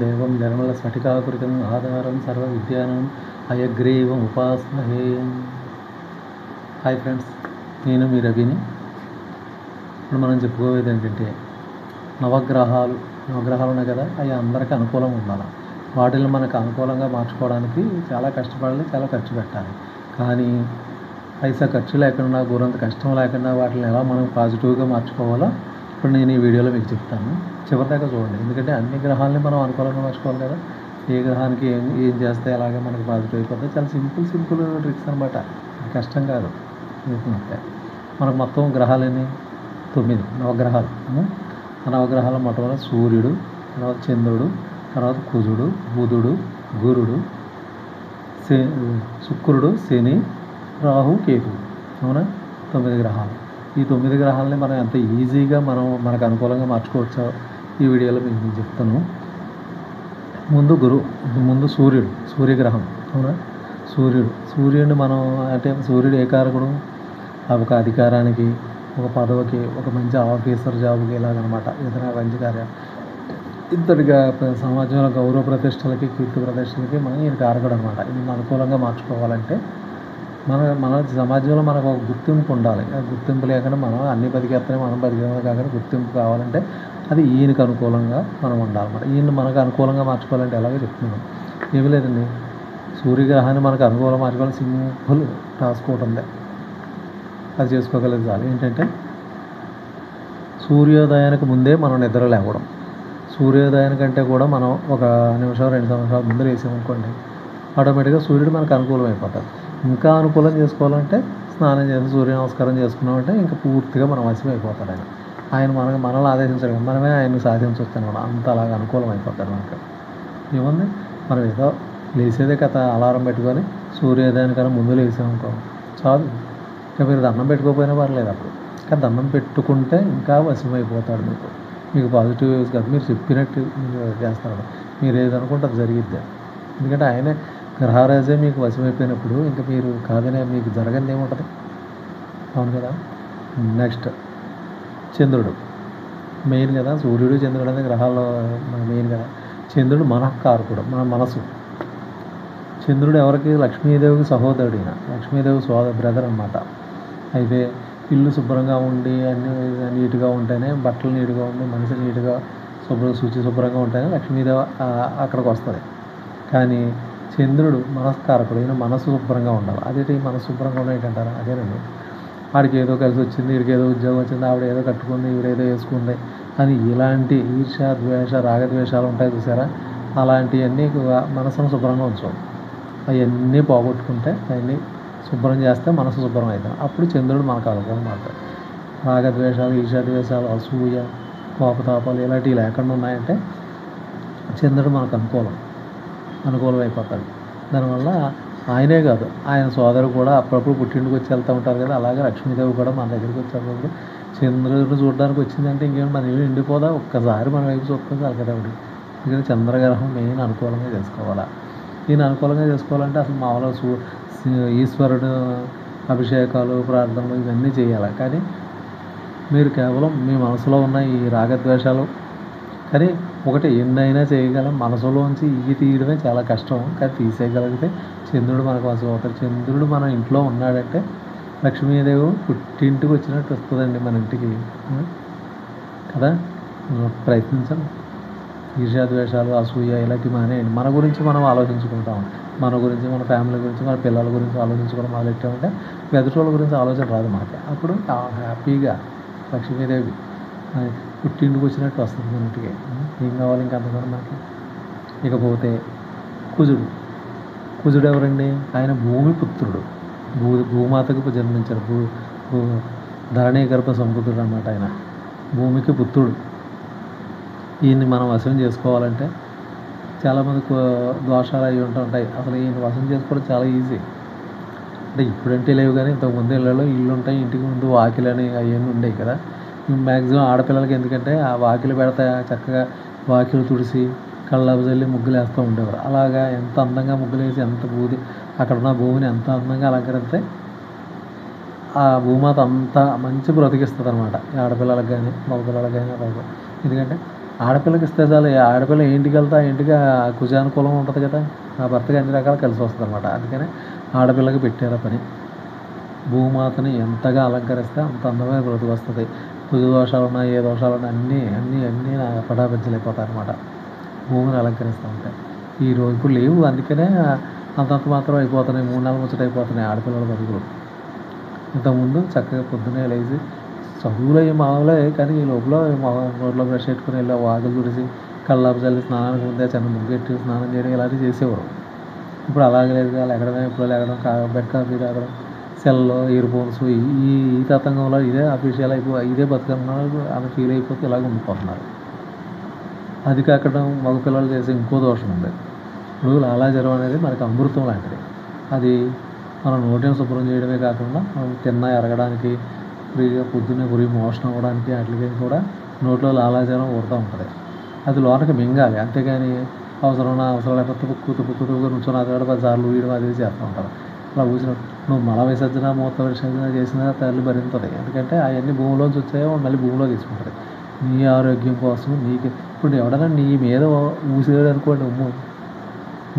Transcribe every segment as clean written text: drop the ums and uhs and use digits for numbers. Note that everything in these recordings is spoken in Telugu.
దేవం నిర్మల స్ఫటికాకృతిం ఆధారం సర్వ విద్యానం హయగ్రీవం ఉపాస్మహే. హాయ్ ఫ్రెండ్స్, నేను మీ రవిని. ఇప్పుడు మనం చెప్పుకోవేది ఏంటంటే నవగ్రహాలు ఉన్నాయి కదా, అవి అందరికీ అనుకూలంగా ఉండాలి. వాటిని మనకు అనుకూలంగా మార్చుకోవడానికి చాలా కష్టపడాలి, చాలా ఖర్చు పెట్టాలి. కానీ పైసా ఖర్చు లేకుండా, గురంత కష్టం లేకుండా వాటిని ఎలా మనం పాజిటివ్గా మార్చుకోవాలో ఇప్పుడు నేను ఈ వీడియోలో మీకు చెప్తాను. చివరిదాకా చూడండి, ఎందుకంటే అన్ని గ్రహాలని మనం అనుకూలంగా మార్చుకోవాలి కదా. ఏ గ్రహానికి ఏం చేస్తే అలాగే మనకు పాజిటివ్ అయిపోతుంది. చాలా సింపుల్ ట్రిక్స్ అనమాట, కష్టం కాదు. మనకు మొత్తం గ్రహాలని 9 నవగ్రహాలు. ఆ నవగ్రహాల మొట్టమొదటి సూర్యుడు, తర్వాత చంద్రుడు, తర్వాత కుజుడు, బుధుడు, గురుడు, శుక్రుడు, శని, రాహు, కేతువు. అవునా, 9 గ్రహాలు. ఈ 9 గ్రహాలని మనం ఎంత ఈజీగా మనకు అనుకూలంగా మార్చుకోవచ్చో ఈ వీడియోలో మీకు చెప్తాను. ముందు సూర్యగ్రహం. అవునా, సూర్యుడిని మనం అంటే సూర్యుడు ఏ కారకుడు? ఒక అధికారానికి, ఒక పదవికి, ఒక మంచి ఆఫీసర్ జాబ్కి ఇలాగనమాట. ఏదైనా మంచి కార్యం ఇంతటిగా సమాజంలో గౌరవ ప్రతిష్టలకి, కీర్తి ప్రతిష్టలకి మనం ఈయన కారకుడు అనమాట. ఇది అనుకూలంగా మార్చుకోవాలంటే మన సమాజంలో మనకు ఒక గుర్తింపు ఉండాలి. ఆ గుర్తింపు లేకుండా మనం అన్ని బతికేస్తానే మనం బతికేమో కాకుండా గుర్తింపు కావాలంటే అది ఈయనకు అనుకూలంగా మనం ఉండాలన్నమాట. ఈయన మనకు అనుకూలంగా మార్చుకోవాలంటే ఎలాగో చెప్తున్నాం. ఏమీ లేదండి, సూర్యగ్రహాన్ని మనకు అనుకూలంగా మార్చుకోవాలి. సింపుల్ టాస్క్ ఒకటి ఉంది, అది చేసుకోగలిగే చాలు. ఏంటంటే సూర్యోదయానికి ముందే మనం నిద్ర లేవడం. సూర్యోదయానికంటే కూడా మనం ఒక నిమిషం 2 నిమిషాల ముందు వేసామనుకోండి, ఆటోమేటిక్గా సూర్యుడు మనకు అనుకూలం అయిపోతాడు. ఇంకా అనుకూలం చేసుకోవాలంటే స్నానం చేసి సూర్య నమస్కారం చేసుకున్నామంటే ఇంకా పూర్తిగా మనం వశం అయిపోతాడు ఆయన మనల్ని ఆదేశించాడు, మనమే ఆయన్ని సాధించవచ్చు అనమాట. అంత అలాగ అనుకూలం అయిపోతాడు మనకు. ఏముంది, మనం ఏదో లేచేదే కథ, అలారం పెట్టుకొని సూర్యోదయానికన్నా ముందు లేసామనుకో చాలు. ఇంకా మీరు దండం పెట్టుకోకపోయినా పర్లేదు అప్పుడు, ఇంకా దండం పెట్టుకుంటే ఇంకా వశం అయిపోతాడు మీకు పాజిటివ్ వేవ్స్ కాదు, మీరు చెప్పినట్టు చేస్తాడు. మీరు ఏదనుకుంటే అది జరిగిద్ది. ఎందుకంటే ఆయనే గ్రహరాజే మీకు వశమైపోయినప్పుడు ఇంకా మీరు కాదనే మీకు జరగని ఏముంటుంది. అవును కదా. నెక్స్ట్ చంద్రుడు మెయిన్ కదా. సూర్యుడు, చంద్రుడు అనేది గ్రహాల్లో మెయిన్ కదా. చంద్రుడు మనఃకారకుడు, మన మనసు. చంద్రుడు ఎవరికి? లక్ష్మీదేవికి సహోదరుడు. లక్ష్మీదేవి బ్రదర్ అనమాట. అయితే ఇల్లు శుభ్రంగా ఉండి అన్నీ నీట్గా ఉంటేనే, బట్టలు నీట్గా ఉండి, మనిషి నీట్గా శుభ్రంగా ఉంటేనే లక్ష్మీదేవి అక్కడికి వస్తుంది. కానీ చంద్రుడు మనస్కారకుడు, ఈయన మనసు శుభ్రంగా ఉండాలి. అదేంటి మనసు శుభ్రంగా ఉండేటంటారా? అదేనండి, వాడికి ఏదో కలిసి వచ్చింది, వీడికి ఏదో ఉద్యోగం వచ్చింది, ఆవిడ ఏదో కట్టుకుంది, ఈవిడేదో వేసుకుంది అని ఇలాంటి ఈర్ష, ద్వేష, రాగద్వేషాలు ఉంటాయి చూసారా, అలాంటివన్నీ మనసును శుభ్రంగా ఉంచాలి. అవన్నీ పోగొట్టుకుంటే, అవన్నీ శుభ్రం చేస్తే మనసు శుభ్రం అవుతుంది. అప్పుడు చంద్రుడు మనకు అనుకూలం మాట్లాడు. రాగద్వేషాలు, ఈర్షాద్వేషాలు, అసూయ, కోపతాపాలు ఇలాంటివి లేకుండా ఉన్నాయంటే చంద్రుడు మనకు అనుకూలం అయిపోతాడు. దానివల్ల ఆయనే కాదు, ఆయన సోదరు కూడా అప్పుడప్పుడు పుట్టింటికి వచ్చి వెళ్తూ ఉంటారు కదా. అలాగే లక్ష్మీదేవి కూడా మన దగ్గరికి వచ్చేటప్పుడు చంద్రుడిని చూడడానికి వచ్చిందంటే ఇంకేం మన ఇల్లు నిండిపోదా? ఒక్కసారి మన వైపు చూస్తే చాలు కదా. ఎందుకంటే చంద్రగ్రహం మెయిన్ అనుకూలంగా చేసుకోవాలి. ఈయన అనుకూలంగా చేసుకోవాలంటే అసలు మామూలుగా ఈశ్వరుడు అభిషేకాలు, ప్రార్థనలు ఇవన్నీ చేయాలి. కానీ మీరు కేవలం మీ మనసులో ఉన్న ఈ రాగద్వేషాలు, కానీ ఒకటి ఎన్నైనా చేయగలం, మనసులోంచి తీయడమే చాలా కష్టం. కానీ తీసేయగలిగితే చంద్రుడు మనకు వశం అవుతాడు. చంద్రుడు మన ఇంట్లో ఉన్నాడంటే లక్ష్మీదేవి పుట్టింటికి వచ్చినట్టు వస్తుందండి మన ఇంటికి కదా. ప్రయత్నించండి. ఈర్ష్యాద్వేషాలు, అసూయ ఇలాంటివి మానేయండి. మన గురించి మనం ఆలోచించుకుంటాం. మన గురించి, మన ఫ్యామిలీ గురించి, మన పిల్లల గురించి ఆలోచించుకోవడం మొదలెట్టామంటే ఎదుటి గురించి ఆలోచన రాదు మనకి. అప్పుడు హ్యాపీగా లక్ష్మీదేవి పుట్టింటికి వచ్చినట్టు వస్తుంది మన ఇంటికి. ఏం కావాలి ఇంకా అంతకన్నా మనకి. ఇకపోతే కుజుడు ఎవరండి? ఆయన భూమి పుత్రుడు, భూమాతకు జన్మించారు. ధరణీ గర్భ సంపుత్రుడు అనమాట. ఆయన భూమికి పుత్రుడు. ఈయన్ని మనం వశం చేసుకోవాలంటే చాలామంది దోషాలు అవి ఉంటుంటాయి. అసలు ఈయన వశం చేసుకోవడం చాలా ఈజీ. అంటే ఇప్పుడంటే లేవు, కానీ ఇంతకుముందు ఇళ్ళలో ఇల్లు ఉంటాయి, ఇంటికి ముందు వాకిలని అవన్నీ ఉండేవి కదా. మ్యాక్సిమం ఆడపిల్లలకి ఎందుకంటే ఆ వాకిలు పెడతా చక్కగా వాకిలు తుడిసి కళ్ళాపు చల్లి ముగ్గులు వేస్తూ ఉండేవారు. అలాగా ఎంత అందంగా ముగ్గులు వేసి అక్కడ ఉన్న భూమిని ఎంత అందంగా అలంకరిస్తే ఆ భూమాత అంతా మంచి బ్రతికిస్తుంది అనమాట. ఆడపిల్లలకు కానీ మగపిల్లలకు కానీ అలాగే. ఎందుకంటే ఆడపిల్లకి ఇస్తే చాలు, ఆడపిల్ల ఏ ఇంటికి వెళ్తే ఆ ఇంటికి ఆ కుజానుకూలం ఉంటుంది కదా, ఆ భర్తకి అన్ని రకాలు కలిసి వస్తుంది అనమాట. అందుకని ఆడపిల్లకి పెట్టారు పని. భూమాతని ఎంతగా అలంకరిస్తే అంత అందమైన బ్రతుకు వస్తుంది. కుజ దోషాలు ఉన్నా, ఏ దోషాలు ఉన్నా అన్నీ అన్నీ అన్నీ పటాపించలేకపోతాయి అనమాట భూమిని అలంకరిస్తూ ఉంటాయి. ఈ రోజు ఇప్పుడు లేవు, అందుకనే అంతంత మాత్రం అయిపోతున్నాయి, 3 నెలల ముచ్చట అయిపోతున్నాయి ఆడపిల్లల బతుకులు. ఇంతకుముందు చక్కగా పొద్దున్నే లేచి చదువులు అవి మామూలే, కానీ ఈ లోపల నోట్లో బ్రష్ పెట్టుకుని వెళ్ళి వాకిలు తుడిసి కల్లాపు చల్లి స్నానానికి ముందే చిన్న ముగ్గెట్టి స్నానం చేయడం ఇలాంటివి చేసేవారు. ఇప్పుడు అలాగే లేదు. లెగడమే, ఇప్పుడు లెగడం, బెడ్ కాఫీ తాగడం, సెల్లో ఇయర్ ఫోన్స్, ఈ ఈ తతంగంలో ఇదే అఫీషియల్ ఇదే బతుకన్నారు అని ఫీల్ అయిపోతే ఇలాగ ఉండిపోతున్నారు. అది కాకుండా మగపిల్లలు చేసే ఇంకో దోషం ఉంది. ఇప్పుడు లాలాజలం అనేది మనకి అమృతం లాంటిది. అది మనం నోటిని శుభ్రం చేయడమే కాకుండా మనం తిన్నా ఎరగడానికి, ఫ్రీగా పొద్దున్నే గురి మోషన్ అవ్వడానికి వాటికి కూడా నోట్లో లాలాజలం ఊరుతూ ఉంటుంది. అది లోనకి మింగాలి, అంతేగాని అవసరం లేకపోతే తుక్కు నుంచొని అక్కడ 10 సార్లు ఊయడం అది చేస్తూ ఉంటారు. అలా ఊసిన నువ్వు మల విసర్జన, మూత్ర విసర్జన చేసినా తల్లి భరించదు. ఎందుకంటే అవన్నీ భూమిలోంచి వచ్చాయో మళ్ళీ భూమిలో తీసుకుంటుంది. నీ ఆరోగ్యం కోసం నీకు ఇప్పుడు ఎవడన్నా నీ మీద ఊసేవాడు అనుకోండి,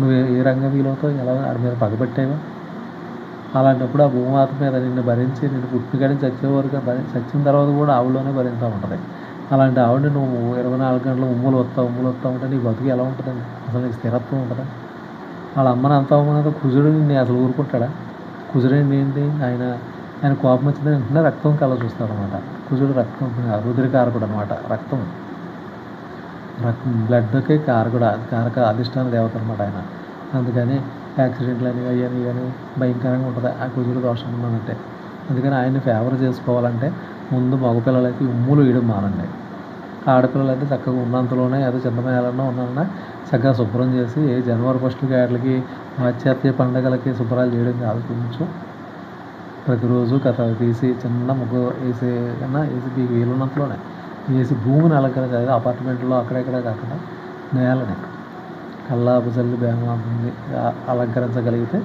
నువ్వు ఏ రంగం ఫీల్ అవుతావు, ఎలా వాడి మీద పగబట్టావా? అలాంటప్పుడు ఆ భూమాత మీద నిన్ను భరించి, నిన్ను పుట్టినకాడి చచ్చే వరకు చచ్చిన తర్వాత కూడా ఆవిడలోనే భరిస్తూ ఉంటుంది. అలాంటి ఆవిడ నువ్వు 24 గంటలు ఉమ్ములు వస్తూ ఉంటే నీ బతుకు ఎలా ఉంటుందండి? అసలు నీకు స్థిరత్వం ఉంటుందా? వాళ్ళ అమ్మని అంత అవమానంతో కుజుడు నిన్ను అసలు ఊరుకుంటాడా? కుజుడేంటి ఏంటి, ఆయన కోపం వచ్చిందని వెంటనే రక్తం కళ్ళ చూస్తాడు అనమాట. కుజుడు రక్తం రుద్రకారకుడు అనమాట. రక్తం బ్లడ్కి కారక అధిష్టాన దేవత అనమాట ఆయన. అందుకని యాక్సిడెంట్లు అని అయ్యని కానీ భయంకరంగా ఉంటుంది ఆ కుజుడు దోషం ఉన్నదంటే. అందుకని ఆయన్ని ఫేవర్ చేసుకోవాలంటే ముందు మగపిల్లలకి ఉమ్ములు వేయడం మానండి. ఆడపిల్లలైతే చక్కగా ఉన్నంతలోనే ఏదో చింతమేళన్నా ఉన్నారన్నా చక్కగా శుభ్రం చేసి జనవరి 1కి వాటికి పాశ్చాత్య పండుగలకి శుభ్రాలు చేయడం కాదు, కొంచెం ప్రతిరోజు కథ తీసి చిన్న ముగ్గు వేసి మీకు వీలున్నంతలోనే వేసి భూమిని అలంకరించాలి. అపార్ట్మెంట్లో అక్కడెక్కడ కాకుండా నేలని కల్లాపు చల్లి బేమాంది అలంకరించగలిగితే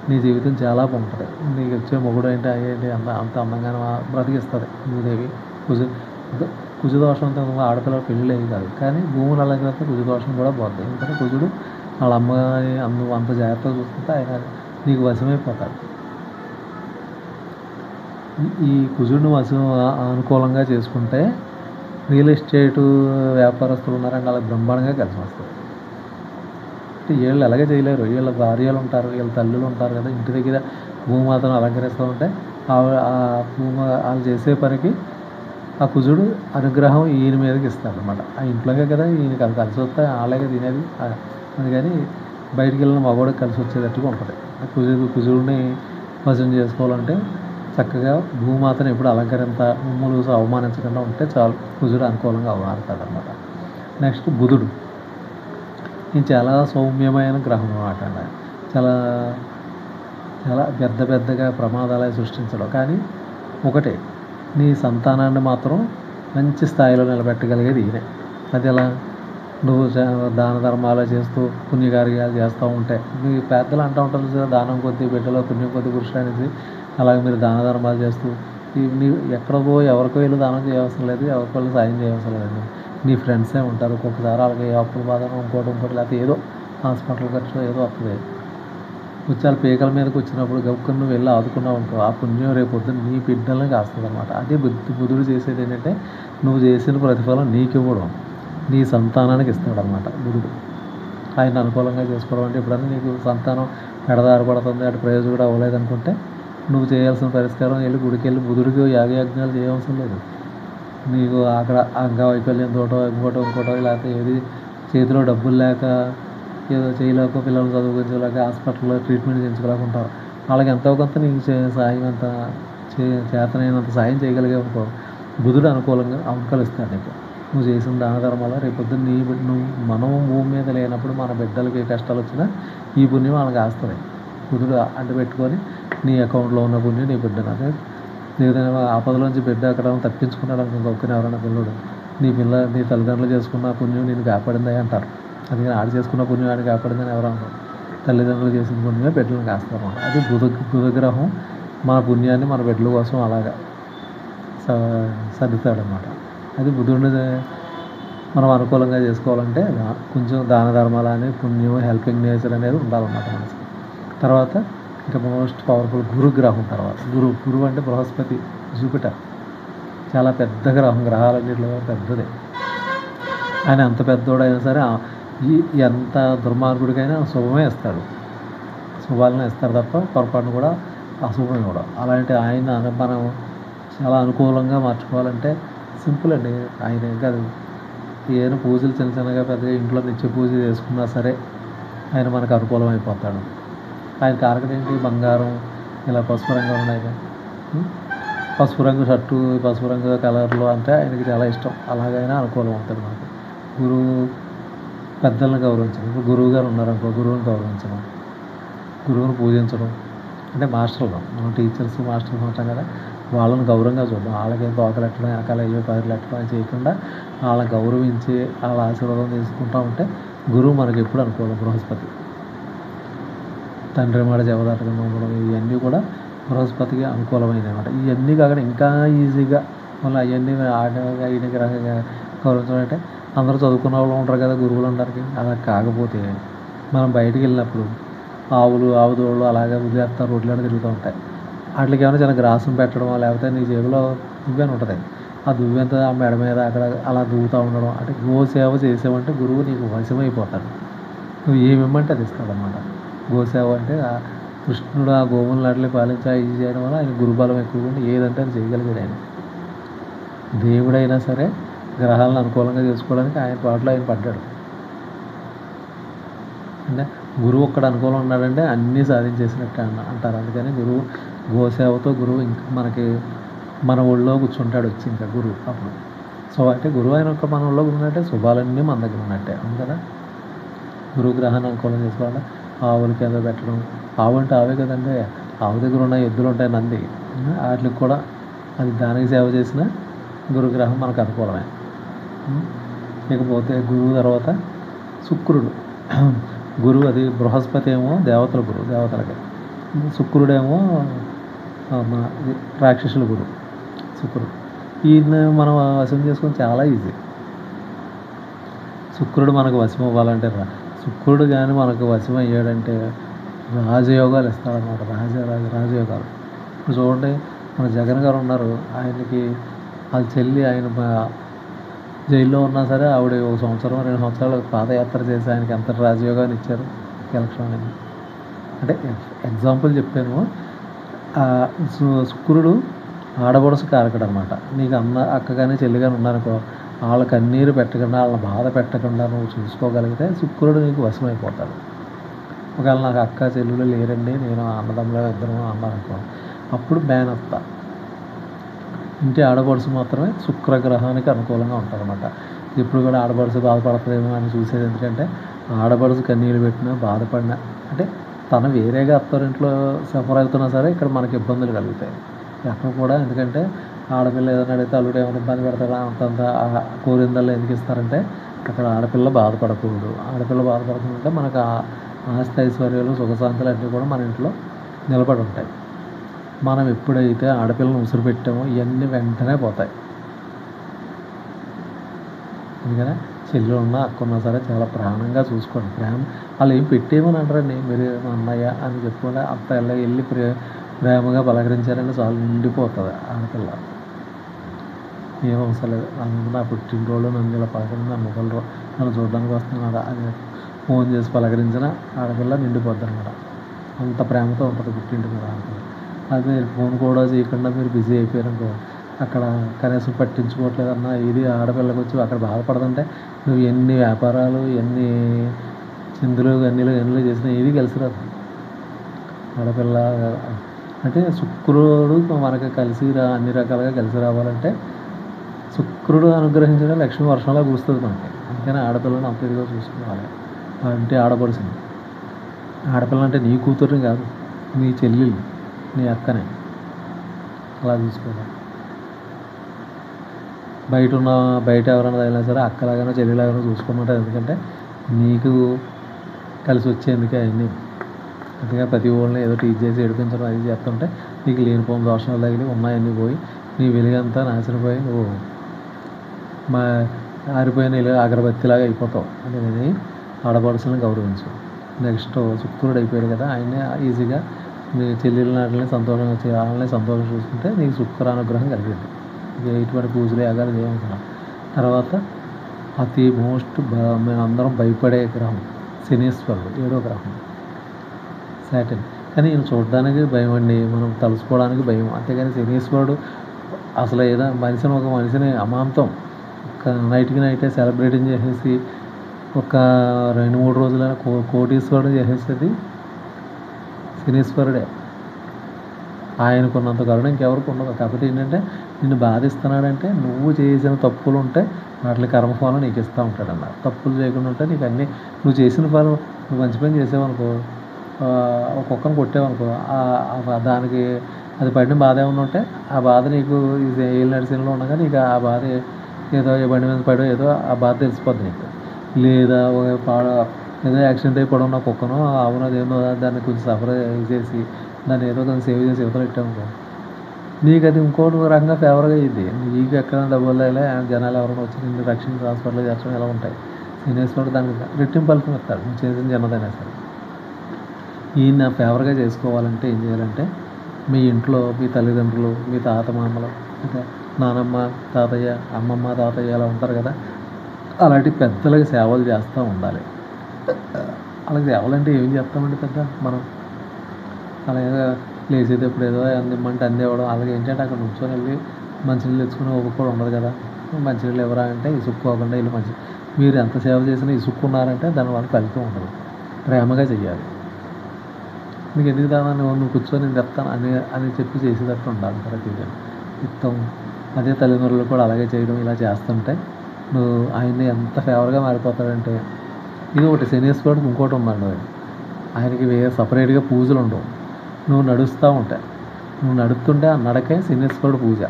నీ జీవితం చాలా బాగుంటుంది. నీకు వచ్చే మొగుడు ఏంటి అయ్యేంటి అంత అందంగానే బ్రతికిస్తుంది భూదేవి. కుజదోషంతో ఆడపిల్లల పెళ్ళి అయ్యి కాదు, కానీ భూమిని అలంకరిస్తే కుజదోషం కూడా పోతుంది. ఎందుకంటే కుజుడు వాళ్ళ అమ్మాయి నువ్వు అంత జాగ్రత్తగా చూసుకుంటే ఆయన నీకు వశమైపోతాడు. ఈ కుజుడిని అనుకూలంగా చేసుకుంటే రియల్ ఎస్టేటు వ్యాపారస్తులు ఉన్నారంటే వాళ్ళకి బ్రహ్మాండంగా కలిసి వస్తుంది. వీళ్ళు ఎలాగే చేయలేరు, వీళ్ళ భార్యలు ఉంటారు, వీళ్ళ తల్లులు ఉంటారు కదా ఇంటి దగ్గర భూమాతను అలంకరిస్తూ ఉంటే వాళ్ళు చేసే పనికి ఆ కుజుడు అనుగ్రహం ఈయన మీదకి ఇస్తాడు అనమాట. ఆ ఇంట్లోకే కదా ఈయనకి అది కలిసి వస్తే అలాగే తినేది. అందుకని బయటికి వెళ్ళిన మగవాడికి కలిసి వచ్చేటట్టుగా ఉంటుంది. కుజుడిని వశం చేసుకోవాలంటే చక్కగా భూమాతను ఎప్పుడు ఉమ్ములు అవమానించకుండా ఉంటే చాలు, కుజుడు అనుకూలంగా మారుతాడు అనమాట. నెక్స్ట్ బుధుడు. ఇది చాలా సౌమ్యమైన గ్రహం అన్నమాట. చాలా చాలా పెద్దగా ప్రమాదాలు సృష్టించడం, కానీ ఒకటే నీ సంతానాన్ని మాత్రం మంచి స్థాయిలో నిలబెట్టగలిగేది ఈయనే. అది ఎలా, నువ్వు దాన ధర్మాలు చేస్తూ పుణ్యకార్యాలు చేస్తూ ఉంటే, మీ పెద్దలు అంటూ ఉంటారు కదా, దానం కొద్ది బిడ్డలో పుణ్యం కొద్ది పురుషుడు అనేది. అలాగే మీరు దాన ధర్మాలు చేస్తూ ఎక్కడికో ఎవరికో వెళ్ళి దానం చేయవలసిన లేదు, ఎవరికో సాయం చేయవలసిన లేదు. నీ ఫ్రెండ్సే ఉంటారు. ఒక్కొక్కసారి వాళ్ళకి అప్పుల బాధ ఇంకోటి లేకపోతే ఏదో హాస్పిటల్ ఖర్చు ఏదో వస్తుంది. వచ్చి పీకల మీదకి వచ్చినప్పుడు గబుక్కుని నువ్వు వెళ్ళి ఆదుకున్నావు అనుకో, ఆ పుణ్యం రేపొద్దున నీ బిడ్డలకి వస్తుంది అనమాట. అదే బుధుడు చేసేది ఏంటంటే, నువ్వు చేసిన ప్రతిఫలం నీకు ఇవ్వడం, నీ సంతానానికి ఇస్తాడనమాట బుధుడు. ఆయన అనుకూలంగా చేసుకోవడం అంటే, ఎప్పుడన్నా నీకు సంతానం ఎడదారి పడుతుంది, అటు ప్రయోజకుడు అవ్వలేదనుకుంటే నువ్వు చేయాల్సిన పరిష్కారం వెళ్ళి గుడికి వెళ్ళి బుధుడికి యాగయజ్ఞాలు చేయవలసిన లేదు. నీకు అక్కడ అంగవైకల్యం తోటో ఇంకోటో లేకపోతే ఏది చేతిలో డబ్బులు లేక ఏదో చేయలేక పిల్లలు చదువుకోలేక హాస్పిటల్లో ట్రీట్మెంట్ చేయించుకోలేకుంటారు. వాళ్ళకి ఎంతో కొంత నీకు సాయం అంత చేతనైనంత సాయం చేయగలిగే అనుకో, బుధుడు అనుకూలంగా అవకాశిస్తాడు నీకు. నువ్వు చేసిన దాన ధర్మాలు రేపొద్దున మనం భూమి మీద లేనప్పుడు మన బిడ్డలకి కష్టాలు వచ్చినా ఈ పుణ్యం వాళ్ళకి ఆస్తుంది. బుధుడు అడ్డు పెట్టుకొని నీ అకౌంట్లో ఉన్న పుణ్యం నీ బిడ్డను, అదే ఏదైనా ఆపదలోంచి బిడ్డ అక్కడ తప్పించుకున్నాడు అనుకో, ఒక్కనే ఎవరైనా పిల్లడు, నీ తల్లిదండ్రులు చేసుకున్న పుణ్యం నేను కాపాడింది అంటారు. అందుకని ఆడు చేసుకున్న పుణ్యం ఆడికి కాపాడిందని ఎవరు అంటారు. తల్లిదండ్రులు చేసిన పుణ్యమే బిడ్డలను కాస్తారు. అది బుధగ్రహం మన పుణ్యాన్ని మన బిడ్డల కోసం అలాగా సర్దుతాడనమాట. అది బుధుడిని మనం అనుకూలంగా చేసుకోవాలంటే కొంచెం దాన ధర్మాలని పుణ్యం హెల్పింగ్ నేచర్ అనేది ఉండాలన్నమాట మనకి. తర్వాత ఇంకా మోస్ట్ పవర్ఫుల్ గురుగ్రహం. తర్వాత గురువు అంటే బృహస్పతి, జూపిటర్ చాలా పెద్ద గ్రహం, గ్రహాలన్నింటిలో పెద్దదే. ఆయన ఎంత పెద్దోడైనా సరే ఎంత దుర్మార్గుడికైనా శుభమే ఇస్తాడు, శుభాలను ఇస్తారు తప్ప పొరపాటును కూడా అశుభం కూడా. అలాంటి ఆయన మనం చాలా అనుకూలంగా మార్చుకోవాలంటే సింపుల్ అండి. ఆయన ఏం కాదు, ఏదైనా పూజలు చిన్న చిన్నగా పెద్దగా ఇంట్లో నిత్య పూజ చేసుకున్నా సరే ఆయన మనకు అనుకూలం అయిపోతాడు. ఆయన కారకం ఏంటి? బంగారం, ఇలా పసుపు రంగు ఉన్నాయి కదా, పసుపు రంగు షర్టు, పసుపు రంగు కలర్లు అంటే ఆయనకి చాలా ఇష్టం. అలాగైనా అనుకూలం అవుతుంది మనకు. గురువు పెద్దలను గౌరవించడం. ఇప్పుడు గురువు గారు ఉన్నారనుకో, గురువుని గౌరవించడం, గురువుని పూజించడం. అంటే మాస్టర్లు, మనం టీచర్స్ మాస్టర్స్ ఉంటాం కదా, వాళ్ళని గౌరవంగా చూడడం. వాళ్ళకి తోకలెట్టడం, వెనకాల అయ్యో పైర్లెట్టడం అని చేయకుండా వాళ్ళని గౌరవించి వాళ్ళ ఆశీర్వాదం తీసుకుంటూ ఉంటే గురువు మనకి ఎప్పుడు అనుకూలం. బృహస్పతి తండ్రి మాట జవదాటకుండా ఉండడం, ఇవన్నీ కూడా బృహస్పతికి అనుకూలమైనవి అన్నమాట. ఇవన్నీ కాకుండా ఇంకా ఈజీగా మళ్ళీ అవన్నీ ఆయనకి రకంగా గౌరవించడం అంటే అందరూ చదువుకున్న వాళ్ళు ఉంటారు కదా గురువులు ఉండడానికి. అలా కాకపోతే మనం బయటికి వెళ్ళినప్పుడు ఆవు దూడలు అలాగే వదిలేస్తారు, రోడ్లను తిరుగుతూ ఉంటాయి. వాటికి ఏమైనా చిన్న గ్రాసం పెట్టడం, లేకపోతే నీ జేబులో దువ్వెన ఉంటుంది, ఆ దువ్వెంత ఆ మెడ మీద అక్కడ అలా దూవుతూ ఉండడం. అంటే గోసేవ చేసావంటే గురువు నీకు వశమైపోతాడు. నువ్వు ఏమి ఇమ్మంటే అది ఇస్తాడనమాట. గోసేవ అంటే కృష్ణుడు ఆ గోవులను నాటిని పాలించా ఇది చేయడం వల్ల ఆయన గురుబలం ఎక్కువగా ఉండి ఏదంటే అది చేయగలిగాడు. ఆయన దేవుడైనా సరే గ్రహాలను అనుకూలంగా చేసుకోవడానికి ఆయన పాటలో ఆయన పడ్డాడు. అంటే గురువు ఒక్కడ అనుకూలం ఉన్నాడంటే అన్నీ సాధించేసినట్టు అంటారు. అందుకని గురువు గోసేవతో గురువు ఇంకా మనకి మన ఒళ్ళో కూర్చుంటాడు వచ్చి ఇంకా గురువు అప్పుడు. సో అంటే గురువు ఆయన ఒక మన ఒళ్ళో కూర్చున్నట్టే శుభాలన్నీ మన దగ్గర ఉన్నట్టే అవును కదా. గురువు గ్రహాన్ని అనుకూలం చేసుకోవాలంటే ఆవులకి ఏదో పెట్టడం. ఆవు అంటే ఆవే కదండి, ఆవు దగ్గర ఉన్న ఎద్దులు ఉంటాయి నంది, వాటికి కూడా అది దానికి సేవ చేసిన గురుగ్రహం మనకు అనుకూలమే. ఇకపోతే గురువు తర్వాత శుక్రుడు. గురువు అది బృహస్పతి ఏమో దేవతల గురువు, దేవతలకి. శుక్రుడేమో రాక్షసుల గురువు. శుక్రుడు ఈయన మనం వశం చేసుకొని చాలా ఈజీ. శుక్రుడు మనకు వశం అవ్వాలంటే శుక్రుడు కానీ మనకు వశం అయ్యాడంటే రాజయోగాలు ఇస్తాడనమాట. రాజయోగాలు. ఇప్పుడు చూడండి, మన జగన్ గారు ఉన్నారు, ఆయనకి వాళ్ళ చెల్లి ఆయన జైల్లో ఉన్నా సరే ఆవిడ 1 సంవత్సరం 2 సంవత్సరాలు పాదయాత్ర చేసి ఆయనకి ఎంత రాజయోగాన్ని ఇచ్చారు ఎలక్షన్ అనేది. అంటే ఎగ్జాంపుల్ చెప్పాను. శుక్రుడు ఆడబడుసు కారకుడు అనమాట. నీకు అక్క కానీ చెల్లి కానీ ఉన్నారనుకో, వాళ్ళ కన్నీరు పెట్టకుండా వాళ్ళని బాధ పెట్టకుండా నువ్వు చూసుకోగలిగితే శుక్రుడు నీకు వశమైపోతాడు. ఒకవేళ నాకు అక్క చెల్లులు లేరండి, నేను అన్నదమ్ములు ఇద్దరు అన్నారనుకో, అప్పుడు బ్యాన్ వస్తా. ఇంటి ఆడపడుచు మాత్రమే శుక్రగ్రహానికి అనుకూలంగా ఉంటుందన్నమాట. ఇప్పుడు కూడా ఆడపడుచు బాధపడుతుందేమో అని చూసేది. ఎందుకంటే ఆడపడుచు కన్నీళ్ళు పెట్టినా బాధపడినా అంటే తను వేరేగా అత్తారింట్లో సఫర్ అవుతున్నా సరే ఇక్కడ మనకి ఇబ్బందులు కలుగుతాయి ఎక్కడ కూడా. ఎందుకంటే ఆడపిల్ల ఏదైనా అడిగితే అల్లుడు ఏమైనా ఇబ్బంది పెడతాడా అంతంత కోరిందల్లో ఎందుకు ఇస్తారంటే అక్కడ ఆడపిల్ల బాధపడకూడదు. ఆడపిల్ల బాధపడుతుందంటే మనకు ఆస్తి ఐశ్వర్యాలు సుఖశాంతులు అన్నీ కూడా మన ఇంట్లో నిలబడి ఉంటాయి. మనం ఎప్పుడైతే ఆడపిల్లను ఉసురు పెట్టామో ఇవన్నీ వెంటనే పోతాయి. అందుకనే చెల్లి ఉన్నా అక్క ఉన్నా సరే చాలా ప్రాణంగా చూసుకోండి. వాళ్ళు ఏం పెట్టేమని అంటారండి, మీరు అన్నయ్య అని చెప్పుకుంటే అత్త వెళ్ళి ప్రేమగా పలకరించారంటే చాలు నిండిపోతుంది ఆడపిల్ల. ఏం అవసరం లేదు. నా పుట్టినరోజు నన్ను ఇలా పలకరించి నా మొబైల్లో నన్ను చూడడానికి వస్తున్నాడు అని ఫోన్ చేసి పలకరించిన ఆడపిల్ల నిండిపోద్ది అనమాట. అంత ప్రేమతో ఉంటుంది పుట్టింటి మీద ఆడపిల్ల. అదే ఫోన్ కూడా చేయకుండా మీరు బిజీ అయిపోయారనుకో, అక్కడ కనీసం పట్టించుకోవట్లేదన్నా ఇది ఆడపిల్లకి వచ్చి అక్కడ బాధపడదంటే నువ్వు ఎన్ని వ్యాపారాలు ఎన్ని చిందులు గన్నీలు చేసినా ఏది కలిసి రాదు. ఆడపిల్ల అంటే శుక్రుడు మనకి అన్ని రకాలుగా కలిసి రావాలంటే శుక్రుడు అనుగ్రహించిన లక్ష్మీ వర్షంలో కురుస్తుంది మనకి. అందుకని ఆడపిల్లని అంత ఇదిగా చూసుకోవాలి. అంటే ఆడపడుచుని, ఆడపిల్ల అంటే నీ కూతురుని కాదు, నీ చెల్లెలు నీ అక్కనే అలా చూసుకోవాలి. బయట ఎవరైనా తగిలినా సరే అక్కలాగానో చెల్లిలాగానో చూసుకోమంటారు. ఎందుకంటే నీకు కలిసి వచ్చేందుకే అవన్నీ. అందుకే ప్రతి ఊళ్ళో ఏదో టీచ్ చేసి ఏడిపించడం అది చేస్తుంటే నీకు లేనిపోని దోషాలు తగిలి ఉన్నాయన్నీ పోయి నీ వెలుగంతా నాశనపోయి నువ్వు ఆరిపోయిన అగరబత్తిలాగా అయిపోతావు అందుకని ఆడపడుచులను గౌరవించు. నెక్స్ట్ శుక్రుడు అయిపోయాడు కదా, ఆయనే ఈజీగా నీ చెల్లెళ్ళ నాటిని సంతోషంగా వాళ్ళని సంతోషం చూసుకుంటే నీకు శుక్ర అనుగ్రహం కలిగింది. ఎటువంటి పూజలు యాగాలు చేయవలసిన. తర్వాత అతి మేమందరం భయపడే గ్రహం శనీశ్వరుడు, 7వ గ్రహం సాటర్న్. కానీ ఈయన చూడడానికి భయం అండి, మనం తలుసుకోవడానికి భయం. అంతేగాని శనీశ్వరుడు అసలు ఒక మనిషిని అమాంతం నైట్కి నైటే సెలబ్రేటింగ్ చేసేసి ఒక 2-3 రోజులైనా కోటీశ్వరుడు చేసేసేది శనీశ్వరుడే. ఆయనకున్నంత కరుణ ఇంకెవరికి ఉండదు. కాకపోతే ఏంటంటే నిన్ను బాధిస్తున్నాడంటే నువ్వు చేసిన తప్పులు ఉంటే వాటి కర్మఫలం నీకు ఇస్తూ ఉంటాడన్న. తప్పులు చేయకుండా ఉంటే నీకు అన్నీ నువ్వు చేసిన ఫలం, నువ్వు మంచి పని చేసావనుకో, ఒక కుక్కను కొట్టావనుకో, దానికి అది పడిన బాధ ఏమన్నా ఉంటే ఆ బాధ నీకు ఏళ్ళు నడిచిలో ఉండగా నీకు ఆ బాధ ఏదో బండి మీద పడో ఏదో ఆ బాధ తెలిసిపోద్ది నీకు. లేదా ఏదో యాక్సిడెంట్ అయిపోవడం ఉన్న కుక్కనో అవును అదేమో దాన్ని కొంచెం సఫర్ చేసి దాన్ని ఏదో కొంచెం సేవ్ చేసి యువతలు పెట్టామనుకో, నీకు అది ఇంకోటి రకంగా ఫేవర్గా అయ్యింది. నీకు ఎక్కడ డబ్బులు వెళ్ళే జనాలు ఎవరైనా వచ్చి నిన్ను రక్షించి హాస్పిటల్ చేర్చడం ఎలా ఉంటాయి. శనీశ్వరుడు దానికి రెట్టింపు ఫలితం ఇస్తాడు నువ్వు చేసిన జన్మదైనా సరే. ఈయన ఫేవర్గా చేసుకోవాలంటే ఏం చేయాలంటే మీ ఇంట్లో మీ తల్లిదండ్రులు, మీ తాత మామలు, అంటే నానమ్మ తాతయ్య, అమ్మమ్మ తాతయ్య అలా ఉంటారు కదా, అలాంటి పెద్దలకి సేవలు చేస్తూ ఉండాలి. అలాగే సేవలంటే ఏం చేస్తామండి పెద్ద మనం అలాగే లేచేటప్పుడు ఏదో అందిమ్మంటే అందేవడం. అలాగే ఏంటంటే అక్కడ నుంచొని వెళ్ళి మంచినీళ్ళు తెచ్చుకుని ఓపిక కూడా ఉండదు కదా. మంచినీళ్ళు ఎవరా అంటే ఇసుక్కోకుండా వెళ్ళి మీరు ఎంత సేవ చేసినా ఇసుక్కున్నారంటే దానివల్ల ఫలితం ఉండదు. ప్రేమగా చెయ్యాలి. నీకు ఎందుకు దాని నువ్వు కూర్చొని నేను చెప్తాను అని చెప్పి చేసేటట్టు ఉండాలి ప్రతిదీ. మొత్తం అదే తల్లిదండ్రులు కూడా అలాగే చేయడం ఇలా చేస్తుంటే నువ్వు ఆయన్ని ఎంత ఫేవర్గా మారిపోతాడంటే, ఇది ఒకటి శనీశ్వరుడికి ఇంకోటి ఉందండి. ఆయనకి సపరేట్గా పూజలు ఉండవు. నువ్వు నడుస్తూ ఉంటాయి, నువ్వు నడుస్తుంటే ఆ నడకే శనీశ్వరుడు పూజ.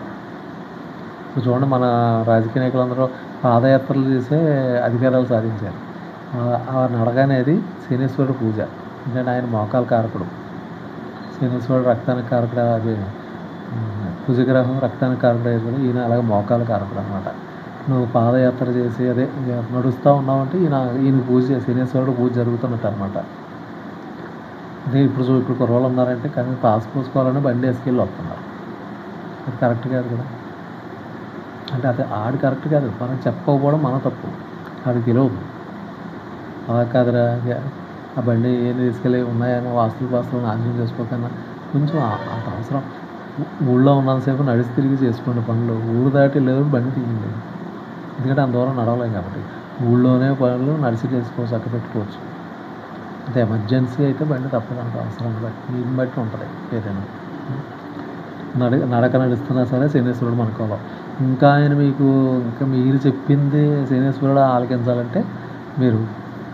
ఇప్పుడు చూడండి మన రాజకీయ నాయకులందరూ పాదయాత్రలు చేసే అధికారాలు సాధించారు. ఆ నడక అనేది శనీశ్వరుడు పూజ. ఎందుకంటే ఆయన మోకాల కారకుడు. శనీశ్వరుడు రక్తానికి కారకుడు, అది కుజగ్రహం రక్తానికి కారకుడు అయిపోయి ఈయన అలాగే మోకాల కారకుడు అనమాట. నువ్వు పాదయాత్ర చేసి అదే నడుస్తూ ఉన్నావంటే ఈయన పూజ శనీశ్వరుడు పూజ జరుగుతున్నట్టు అనమాట. అదే ఇప్పుడు కుర్రోళ్ళు ఉన్నారంటే కానీ పాస్ పోసుకోవాలని బండి వేసుకెళ్ళి వస్తున్నారు. అది కరెక్ట్ కాదు కదా. అంటే అది ఆడు కరెక్ట్ కాదు, మనం చెప్పకపోవడం మన తప్పు, ఆడికి తెలియదు. అలా కాదురా ఆ బండి ఏం తీసుకెళ్ళి ఉన్నాయని వాస్తులు నాశనం చేసుకోకన్నా కొంచెం అంత అవసరం. ఊళ్ళో ఉన్నంతసేపు నడిచి తిరిగి చేసుకోండి పనులు. ఊరు దాటి లేదు బండి తీయండి. ఎందుకంటే అంత దూరం నడవలేం కాబట్టి ఊళ్ళోనే పనులు నడిచి చేసుకోవచ్చు, చక్క పెట్టుకోవచ్చు. అంటే ఎమర్జెన్సీ అయితే బండి తప్పదంట, అవసరం బట్టి నీటిని బట్టి ఉంటుంది ఏదైనా. నడక నడుస్తున్నా సరే శనీశ్వరుడు మనకోవాలి. ఇంకా మీరు చెప్పింది శనీశ్వరుడు ఆలకించాలంటే మీరు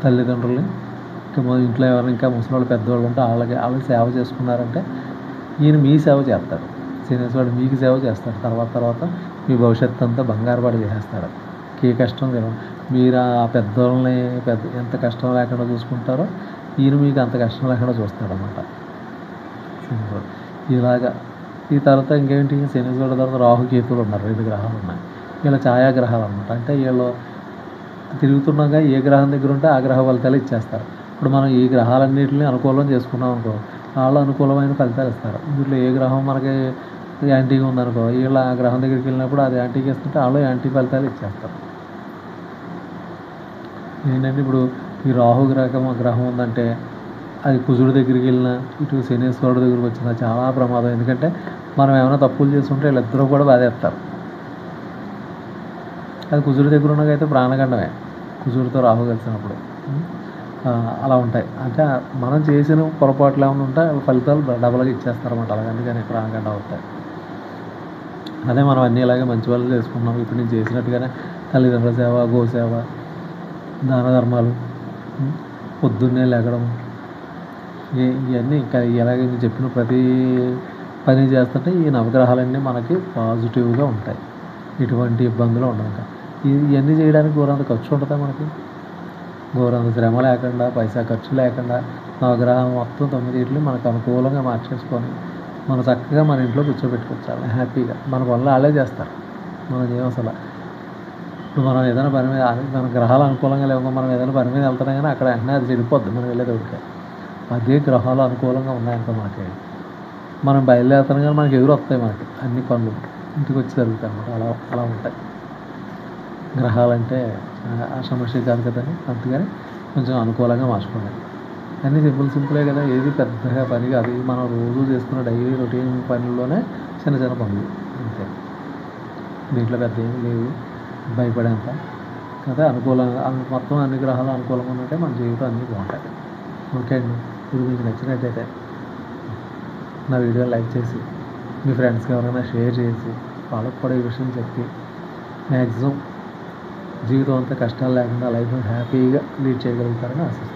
తల్లిదండ్రుల్ని ఇంకా ఇంట్లో ఎవరైనా ఇంకా ముసలివాళ్ళు పెద్దవాళ్ళు ఉంటే వాళ్ళకి సేవ చేసుకున్నారంటే ఈయన మీ సేవ చేస్తాడు. శనీశ్వరుడు మీకు సేవ చేస్తాడు. తర్వాత మీ భవిష్యత్తు అంతా బంగారు పడి చేసేస్తాడు. ఏ కష్టం లేదు. మీరు ఆ పెద్దవాళ్ళని ఎంత కష్టం లేకుండా చూసుకుంటారో ఈయన మీకు అంత కష్టం లేకుండా చూస్తాడనమాట శనీశ్వరుడు. ఇలాగా ఈ తర్వాత ఇంకేంటి, శనీశ్వరుడు తర్వాత రాహుకేతువులు ఉన్నారు, 2 గ్రహాలు ఉన్నాయి. వీళ్ళ ఛాయాగ్రహాలు అనమాట. అంటే వీళ్ళు తిరుగుతున్నాగా ఏ గ్రహం దగ్గర ఉంటే ఆ గ్రహ ఫలితాలు ఇచ్చేస్తారు. ఇప్పుడు మనం ఈ గ్రహాలన్నింటినీ అనుకూలం చేసుకున్నాం అనుకో, వాళ్ళు అనుకూలమైన ఫలితాలు ఇస్తారు. వీటిలో ఏ గ్రహం మనకి యాంటీగా ఉందనుకో, వీళ్ళు ఆ గ్రహం దగ్గరికి వెళ్ళినప్పుడు అది యాంటీగా ఇస్తుంటే వాళ్ళు యాంటీ ఫలితాలు ఇచ్చేస్తారు. ఏంటంటే ఇప్పుడు ఈ రాహు గ్రహం ఉందంటే అది కుజుడి దగ్గరికి వెళ్ళినా ఇటు శనీశ్వరుడు దగ్గరికి వచ్చినా చాలా ప్రమాదం. ఎందుకంటే మనం ఏమైనా తప్పులు చేస్తుంటే వీళ్ళిద్దరూ కూడా బాధేస్తారు. అది కుజుడి దగ్గర ఉన్నకైతే ప్రాణగండమే, కుజుడితో రాహు కలిసినప్పుడు అలా ఉంటాయి. అంటే మనం చేసిన పొరపాట్లు ఏమైనా ఉంటే ఫలితాలు డబల్గా ఇచ్చేస్తారన్నమాట. అలాగే అందుకని ప్రాణగండ అవుతాయి. అదే మనం అన్నీ ఇలాగే మంచి వాళ్ళు చేసుకున్నాం. ఇప్పుడు నేను చేసినట్టుగానే తల్లిదండ్రుల సేవ, గోసేవ, దాన ధర్మాలు, పొద్దున్నే లేగడం, ఇవన్నీ ఇంకా ఇలాగే నేను చెప్పిన ప్రతి పని చేస్తుంటే ఈ నవగ్రహాలన్నీ మనకి పాజిటివ్గా ఉంటాయి. ఎటువంటి ఇబ్బందులు ఉండవు. ఇవన్నీ చేయడానికి ఘోరంత ఖర్చు ఉంటుందా మనకి? ఘోరంత శ్రమ లేకుండా, పైసా ఖర్చు లేకుండా నవగ్రహం మొత్తం 9 మనకు అనుకూలంగా మార్చేసుకొని మనం చక్కగా మన ఇంట్లో కూర్చోబెట్టుకోవచ్చు హ్యాపీగా. మన పనులు వాళ్ళే చేస్తారు, మనం ఏం అసలు ఇప్పుడు మనం ఏదైనా పని మీద మన గ్రహాలు అనుకూలంగా లేవు, మనం ఏదైనా పని మీద వెళ్తున్నాం కానీ అక్కడ వెంటనే అది చెడిపోద్ది మనం వెళ్ళేటప్పటికి. అదే గ్రహాలు అనుకూలంగా ఉన్నాయనుకో మనకి, మనం బయలుదేరుతాం కానీ మనకి ఎదురు వస్తాయి, మనకి అన్ని పనులు ఇంటికి వచ్చి జరుగుతాయి అన్నమాట. అలా అలా ఉంటాయి గ్రహాలంటే. ఆషామాషి కాదు కదండి, అందుకని కొంచెం అనుకూలంగా మార్చుకోవాలి. అన్నీ సింపులే కదా, ఏది పెద్దగా పని కాదు. ఇది మనం రోజు చేసుకున్న డైలీ రొటీన్ పనుల్లోనే చిన్న చిన్న పనులు అంతే. దీంట్లో పెద్ద ఏమి లేవు భయపడేంత కదా. అనుకూలంగా మొత్తం అన్ని గ్రహాలు అనుకూలంగా ఉన్నట్టే మన జీవితం అన్నీ బాగుంటాయి. ఓకే అండి, ఇది మీకు నచ్చినట్టయితే నా వీడియో లైక్ చేసి మీ ఫ్రెండ్స్కి ఎవరైనా షేర్ చేసి వాళ్ళకు కూడా ఈ విషయం చెప్పి మ్యాక్సిమం జీవితం అంతా కష్టాలు లేకుండా లైఫ్ని హ్యాపీగా లీడ్ చేయగలుగుతారని ఆశిస్తున్నాను.